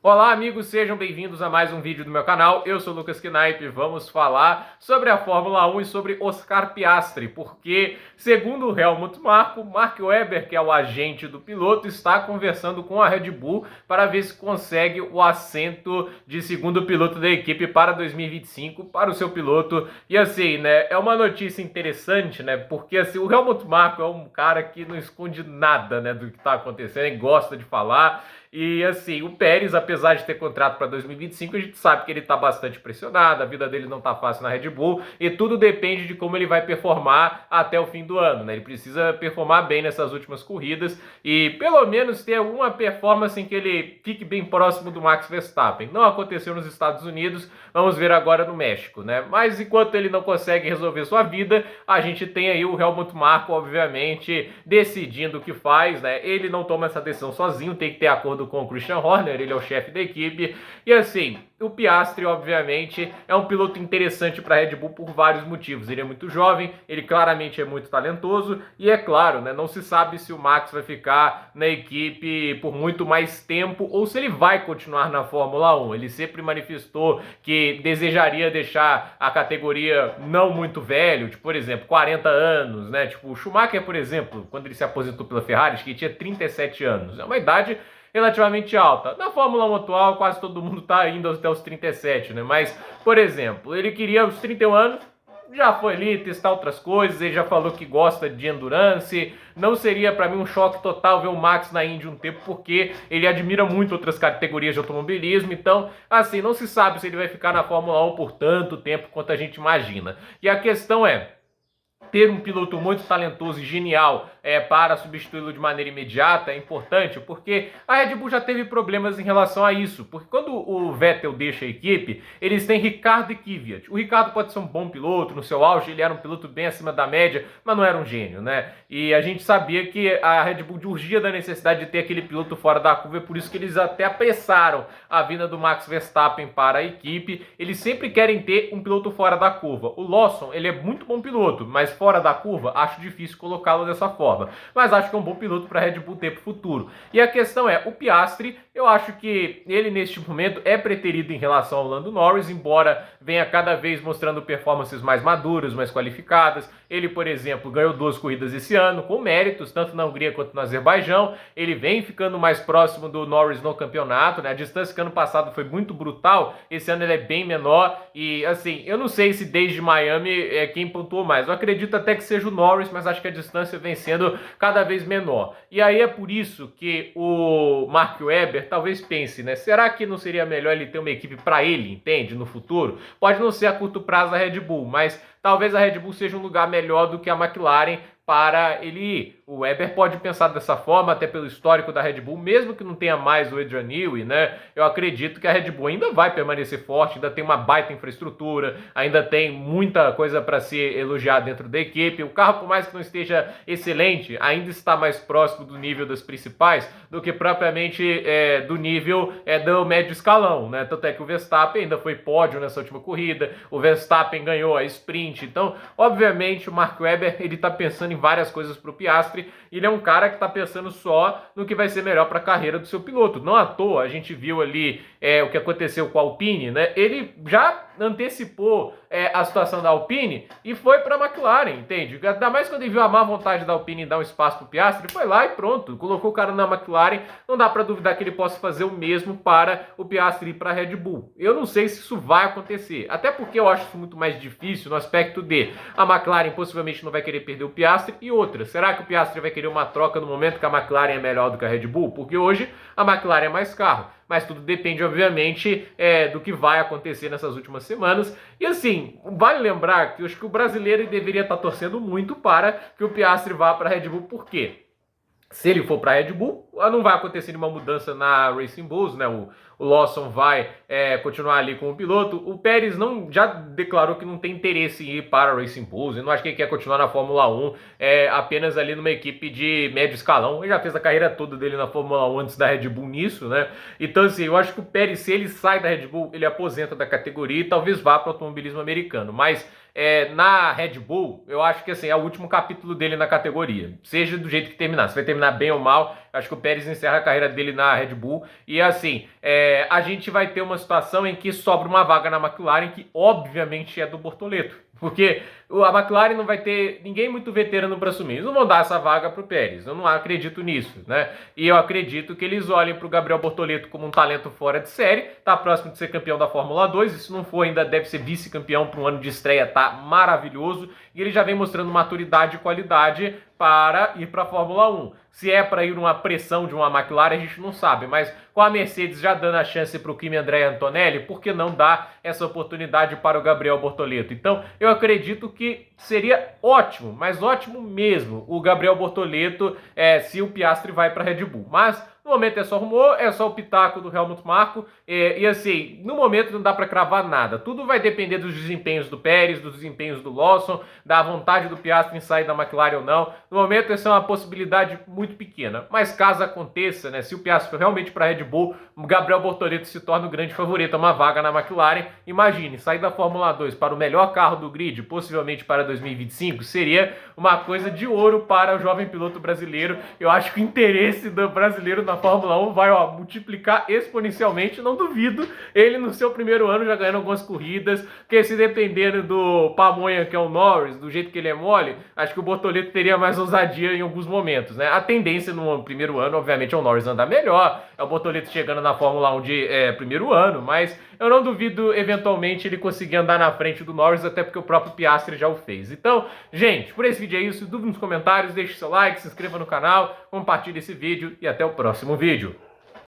Olá amigos, sejam bem-vindos a mais um vídeo do meu canal. Eu sou o Lucas Knaip e vamos falar sobre a Fórmula 1 e sobre Oscar Piastri, porque, segundo o Helmut Marko, Mark Webber, que é o agente do piloto, está conversando com a Red Bull para ver se consegue o assento de segundo piloto da equipe para 2025 para o seu piloto. E assim, né, é uma notícia interessante, né, porque assim, o Helmut Marko é um cara que não esconde nada, né, do que está acontecendo, ele gosta de falar. E assim, o Pérez, apesar de ter contrato para 2025, a gente sabe que ele está bastante pressionado, a vida dele não está fácil na Red Bull e tudo depende de como ele vai performar até o fim do ano, né? Ele precisa performar bem nessas últimas corridas e pelo menos ter alguma performance em que ele fique bem próximo do Max Verstappen. Não aconteceu nos Estados Unidos, vamos ver agora no México, né? Mas enquanto ele não consegue resolver sua vida, a gente tem aí o Helmut Marko, obviamente, decidindo o que faz, né? Ele não toma essa decisão sozinho, tem que ter acordo com o Christian Horner, ele é o chefe da equipe, e assim, o Piastri, obviamente, é um piloto interessante para a Red Bull por vários motivos. Ele é muito jovem, ele claramente é muito talentoso, e é claro, né, não se sabe se o Max vai ficar na equipe por muito mais tempo ou se ele vai continuar na Fórmula 1. Ele sempre manifestou que desejaria deixar a categoria não muito velho, tipo, por exemplo, 40 anos, né? Tipo, o Schumacher, por exemplo, quando ele se aposentou pela Ferrari, acho que ele tinha 37 anos. É uma idade relativamente alta. Na Fórmula 1 atual, quase todo mundo está indo até os 37, né? Mas, por exemplo, ele queria os 31 anos, já foi ali testar outras coisas, ele já falou que gosta de endurance. Não seria para mim um choque total ver o Max na Indy um tempo, porque ele admira muito outras categorias de automobilismo. Então, assim, não se sabe se ele vai ficar na Fórmula 1 por tanto tempo quanto a gente imagina. E a questão é, ter um piloto muito talentoso e genial para substituí-lo de maneira imediata é importante, porque a Red Bull já teve problemas em relação a isso, porque quando o Vettel deixa a equipe, eles têm Ricciardo e Kvyat. O Ricciardo pode ser um bom piloto, no seu auge ele era um piloto bem acima da média, mas não era um gênio, né? E a gente sabia que a Red Bull urgia da necessidade de ter aquele piloto fora da curva, é por isso que eles até apressaram a vinda do Max Verstappen para a equipe. Eles sempre querem ter um piloto fora da curva. O Lawson, ele é muito bom piloto, mas fora da curva, acho difícil colocá-lo dessa forma. Mas acho que é um bom piloto para a Red Bull ter para o futuro. E a questão é, o Piastri, eu acho que ele neste momento é preterido em relação ao Lando Norris, embora venha cada vez mostrando performances mais maduras, mais qualificadas. Ele, por exemplo, ganhou 2 corridas esse ano, com méritos, tanto na Hungria quanto no Azerbaijão. Ele vem ficando mais próximo do Norris no campeonato, né? A distância que ano passado foi muito brutal, esse ano ele é bem menor. E, assim, eu não sei se desde Miami é quem pontuou mais. Eu acredito até que seja o Norris, mas acho que a distância vem sendo cada vez menor. E aí é por isso que o Mark Webber talvez pense, né? Será que não seria melhor ele ter uma equipe para ele, entende? No futuro? Pode não ser a curto prazo da Red Bull, mas talvez a Red Bull seja um lugar melhor do que a McLaren para ele ir. O Webber pode pensar dessa forma, até pelo histórico da Red Bull, mesmo que não tenha mais o Adrian Newey, né? Eu acredito que a Red Bull ainda vai permanecer forte, ainda tem uma baita infraestrutura, ainda tem muita coisa para se elogiar dentro da equipe. O carro, por mais que não esteja excelente, ainda está mais próximo do nível das principais do que propriamente do nível do médio escalão, né? Tanto é que o Verstappen ainda foi pódio nessa última corrida, o Verstappen ganhou a sprint. Então, obviamente, o Mark Webber ele está pensando em várias coisas para o Piastri. Ele é um cara que está pensando só no que vai ser melhor para a carreira do seu piloto. Não à toa, a gente viu ali o que aconteceu com a Alpine, né? Ele já antecipou a situação da Alpine e foi para a McLaren, entende? Ainda mais quando ele viu a má vontade da Alpine em dar um espaço para o Piastri, ele foi lá e pronto, colocou o cara na McLaren. Não dá para duvidar que ele possa fazer o mesmo para o Piastri ir para a Red Bull. Eu não sei se isso vai acontecer, até porque eu acho isso muito mais difícil no aspecto de a McLaren possivelmente não vai querer perder o Piastri, e outra, será que o Piastri vai querer uma troca no momento que a McLaren é melhor do que a Red Bull? Porque hoje a McLaren é mais carro, mas tudo depende, obviamente, do que vai acontecer nessas últimas semanas. E assim, vale lembrar que eu acho que o brasileiro deveria estar torcendo muito para que o Piastri vá para a Red Bull. Por quê? Se ele for para a Red Bull, não vai acontecer nenhuma mudança na Racing Bulls, né? O Lawson vai continuar ali com o piloto. O Pérez já declarou que não tem interesse em ir para a Racing Bulls. Eu não acho que ele quer continuar na Fórmula 1 apenas ali numa equipe de médio escalão. Ele já fez a carreira toda dele na Fórmula 1 antes da Red Bull nisso, né? Então, assim, eu acho que o Pérez, se ele sai da Red Bull, ele aposenta da categoria e talvez vá para o automobilismo americano. Mas na Red Bull, eu acho que assim, é o último capítulo dele na categoria. Seja do jeito que terminar. Se vai terminar bem ou mal, acho que o Pérez encerra a carreira dele na Red Bull. E assim, a gente vai ter uma situação em que sobra uma vaga na McLaren, que obviamente é do Bortoleto. Porque a McLaren não vai ter ninguém muito veterano para assumir. Eles não vão dar essa vaga para o Pérez. Eu não acredito nisso, né? E eu acredito que eles olhem para o Gabriel Bortoleto como um talento fora de série. Tá próximo de ser campeão da Fórmula 2. E se não for, ainda deve ser vice-campeão para um ano de estreia. Tá maravilhoso. E ele já vem mostrando maturidade e qualidade para ir para a Fórmula 1. Se é para ir numa pressão de uma McLaren, a gente não sabe, mas com a Mercedes já dando a chance para o Kimi Andrea Antonelli, por que não dar essa oportunidade para o Gabriel Bortoleto? Então, eu acredito que seria ótimo, mas ótimo mesmo, o Gabriel Bortoleto se o Piastri vai para a Red Bull. Mas no momento é só rumor, é só o pitaco do Helmut Marko, e assim, no momento não dá para cravar nada. Tudo vai depender dos desempenhos do Pérez, dos desempenhos do Lawson, da vontade do Piastri em sair da McLaren ou não. No momento essa é uma possibilidade muito pequena, mas caso aconteça, né, se o Piastri for realmente para a Red Bull, o Gabriel Bortoleto se torna o grande favorito a uma vaga na McLaren. Imagine, sair da Fórmula 2 para o melhor carro do grid, possivelmente para 2025, seria uma coisa de ouro para o jovem piloto brasileiro. Eu acho que o interesse do brasileiro na Fórmula 1 vai multiplicar exponencialmente, não duvido ele no seu primeiro ano já ganhando algumas corridas, porque se dependendo do pamonha que é o Norris, do jeito que ele é mole, acho que o Bortoleto teria mais ousadia em alguns momentos, né? A tendência no primeiro ano, obviamente, é o Norris andar melhor, é o Bortoleto chegando na Fórmula 1 de primeiro ano, mas eu não duvido eventualmente ele conseguir andar na frente do Norris, até porque o próprio Piastri já o fez. Então, gente, por esse vídeo é isso, dúvida nos comentários, deixe seu like, se inscreva no canal, compartilhe esse vídeo e até o próximo vídeo.